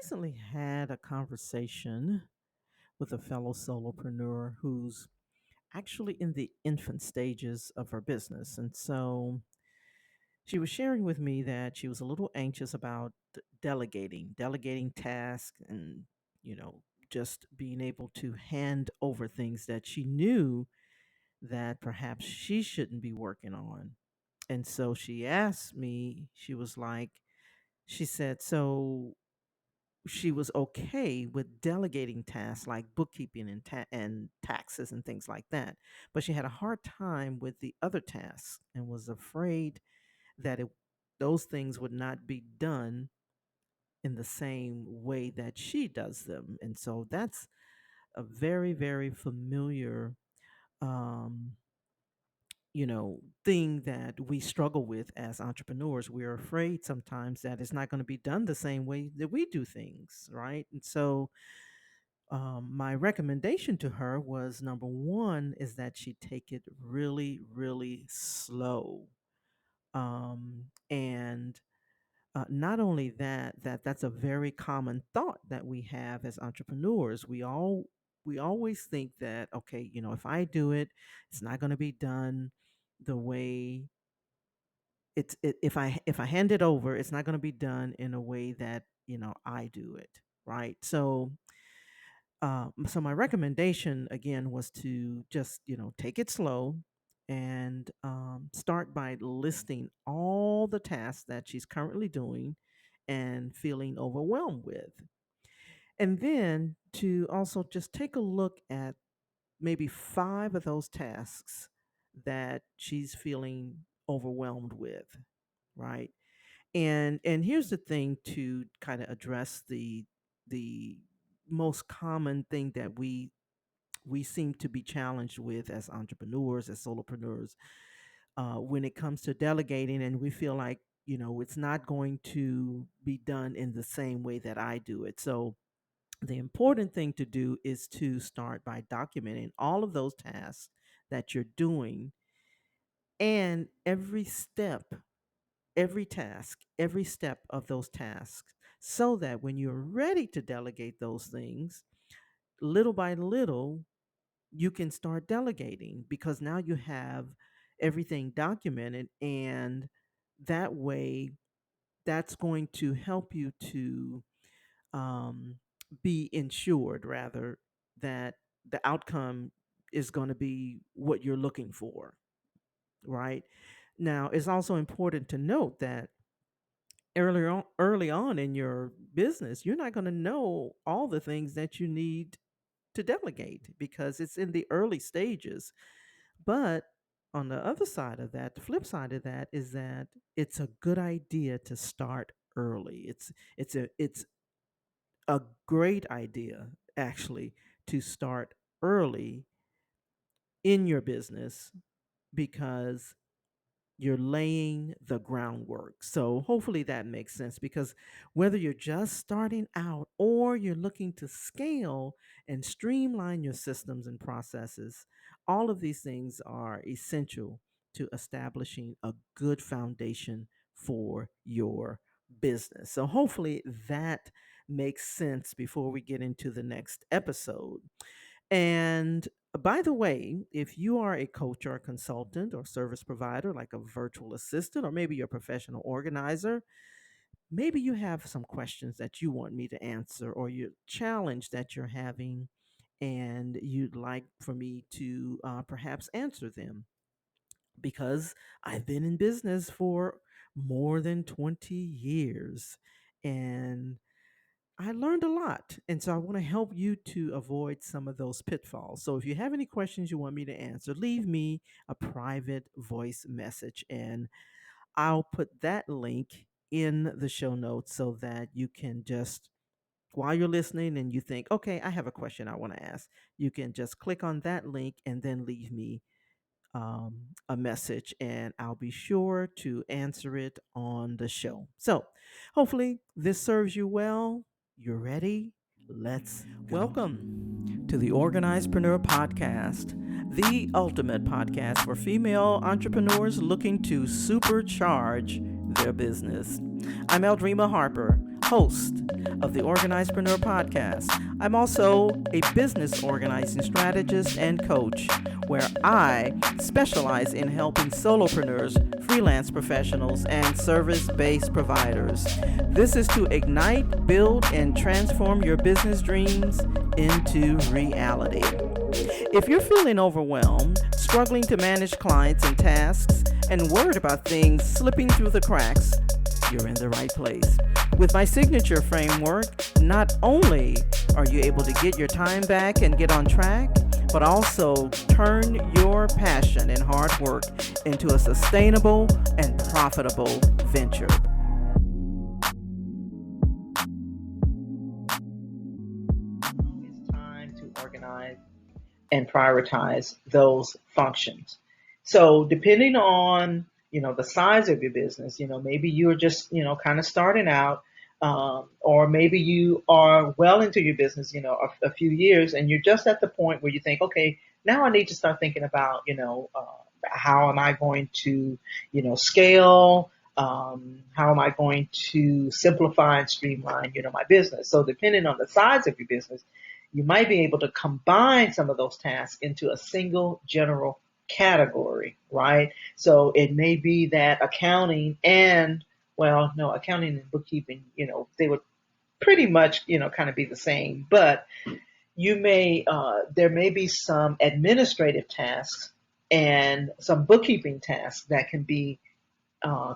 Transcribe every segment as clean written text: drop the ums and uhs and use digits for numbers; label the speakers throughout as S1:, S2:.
S1: recently had a conversation with a fellow solopreneur who's actually in the infant stages of her business. And so she was sharing with me that she was a little anxious about delegating tasks and, you know, just being able to hand over things that she knew that perhaps she shouldn't be working on. And so she asked me, she said, so she was okay with delegating tasks like bookkeeping and taxes and things like that. But she had a hard time with the other tasks and was afraid that those things would not be done in the same way that she does them. And so that's a very, very familiar um, thing that we struggle with as entrepreneurs. We're afraid sometimes that it's not going to be done the same way that we do things, right? And so my recommendation to her was number one is that she take it really, really slow. And not only that's a very common thought that we have as entrepreneurs. We always think that, okay, if I do it, it's not going to be done the way if I hand it over, it's not going to be done in a way that I do it, right? So my recommendation again was to just take it slow and start by listing all the tasks that she's currently doing and feeling overwhelmed with, and then to also just take a look at maybe five of those tasks that she's feeling overwhelmed with, right? And here's the thing to kind of address the most common thing that we seem to be challenged with as entrepreneurs, as solopreneurs, when it comes to delegating, and we feel like it's not going to be done in the same way that I do it. So the important thing to do is to start by documenting all of those tasks that you're doing and every task, every step of those tasks, so that when you're ready to delegate those things, little by little, you can start delegating because now you have everything documented. And that way, that's going to help you to um, be ensured, rather, that the outcome is going to be what you're looking for, right? Now, it's also important to note that early on in your business, you're not going to know all the things that you need to delegate because it's in the early stages. But on the other side of that, the flip side of that is that it's a good idea to start early. It's a great idea actually to start early in your business because you're laying the groundwork. So hopefully that makes sense, because whether you're just starting out or you're looking to scale and streamline your systems and processes, all of these things are essential to establishing a good foundation for your business. So hopefully that makes sense before we get into the next episode. And by the way, if you are a coach or a consultant or service provider, like a virtual assistant, or maybe you're a professional organizer, maybe you have some questions that you want me to answer, or your challenge that you're having, and you'd like for me to perhaps answer them. Because I've been in business for more than 20 years. And I learned a lot. And so I want to help you to avoid some of those pitfalls. So if you have any questions you want me to answer, leave me a private voice message, and I'll put that link in the show notes so that you can just, while you're listening and you think, okay, I have a question I want to ask, you can just click on that link and then leave me a message, and I'll be sure to answer it on the show. So hopefully this serves you well. You're ready? Let's welcome to the Organizedpreneur Podcast, the ultimate podcast for female entrepreneurs looking to supercharge their business. I'm Aldreama Harper, host of the Organizepreneur podcast. I'm also a business organizing strategist and coach, where I specialize in helping solopreneurs, freelance professionals, and service-based providers. This is to ignite, build, and transform your business dreams into reality. If you're feeling overwhelmed, struggling to manage clients and tasks, and worried about things slipping through the cracks, you're in the right place. With my signature framework, not only are you able to get your time back and get on track, but also turn your passion and hard work into a sustainable and profitable venture. It's time to organize and prioritize those functions. So depending on, the size of your business, maybe you're just, kind of starting out, or maybe you are well into your business, a few years, and you're just at the point where you think, okay, now I need to start thinking about, how am I going to, scale? How am I going to simplify and streamline, my business? So depending on the size of your business, you might be able to combine some of those tasks into a single general category, right? So it may be that accounting and, accounting and bookkeeping, they would pretty much, kind of be the same, but you may, there may be some administrative tasks and some bookkeeping tasks that can be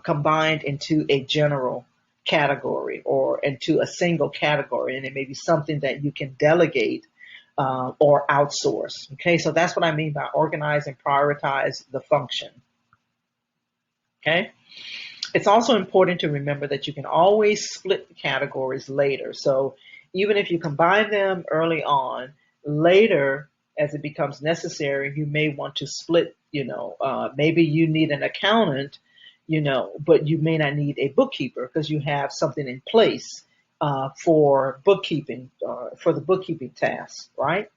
S1: combined into a general category or into a single category, and it may be something that you can delegate or outsource. Okay, so that's what I mean by organize and prioritize the function. Okay, it's also important to remember that you can always split the categories later. So even if you combine them early on, later as it becomes necessary, you may want to split. Maybe you need an accountant, but you may not need a bookkeeper because you have something in place for bookkeeping, for the bookkeeping tasks, right?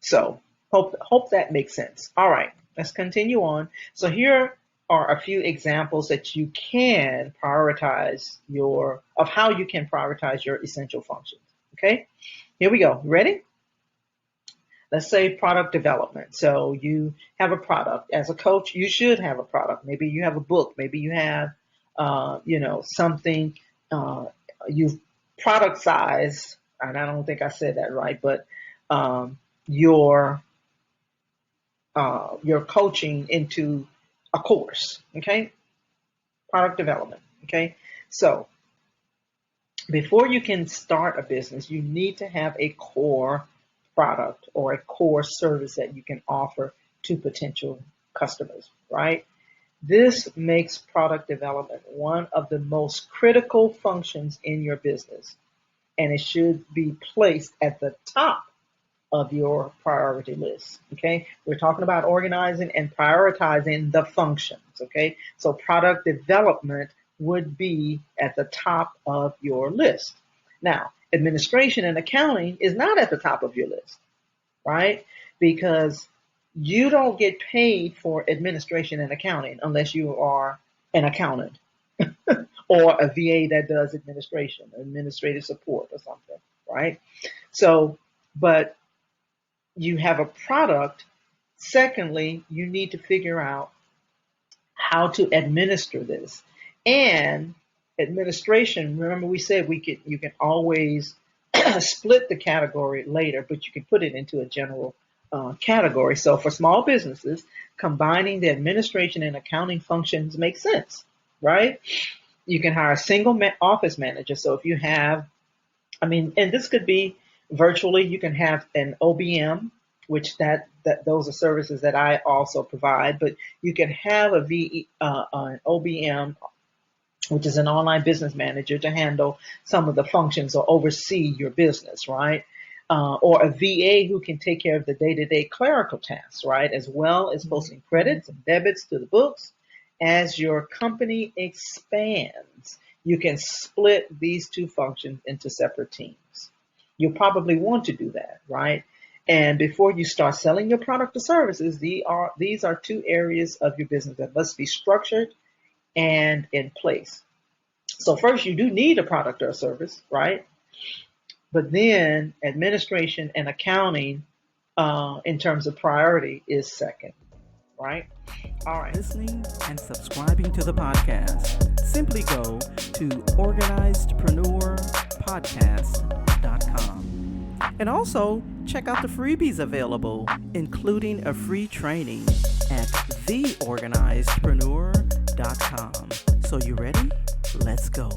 S1: So hope that makes sense. All right, let's continue on. So here are a few examples that you can prioritize of how you can prioritize your essential functions. Okay, here we go. Ready? Let's say product development. So you have a product. As a coach, you should have a product. Maybe you have a book. Maybe you have, something you've product size. And I don't think I said that right, but you're coaching into a course. Okay, product development. Okay, so before you can start a business, you need to have a core product or a core service that you can offer to potential customers, right? This makes product development one of the most critical functions in your business, and it should be placed at the top of your priority list, okay? We're talking about organizing and prioritizing the functions, okay? So product development would be at the top of your list. Now, administration and accounting is not at the top of your list, right? Because you don't get paid for administration and accounting unless you are an accountant or a VA that does administration, administrative support or something, right? So, but you have a product. Secondly, you need to figure out how to administer this. And administration, remember we said you can always split the category later, but you can put it into a general category. So for small businesses, combining the administration and accounting functions makes sense, right? You can hire a single office manager. So if you have, and this could be virtually, you can have an OBM, which that those are services that I also provide, but you can have an OBM, which is an online business manager, to handle some of the functions or oversee your business, right? Or a VA who can take care of the day-to-day clerical tasks, right? As well as posting credits and debits to the books. As your company expands, you can split these two functions into separate teams. You'll probably want to do that, right? And before you start selling your product or services, these are two areas of your business that must be structured and in place.
S2: So first, you do need a product or a service, right? But then administration and accounting, in terms of priority, is second, right? All right.
S1: Listening and subscribing to the podcast, simply go to organizedpreneurpodcast.com. And also check out the freebies available, including a free training at theorganizedpreneur.com. So you ready? Let's go.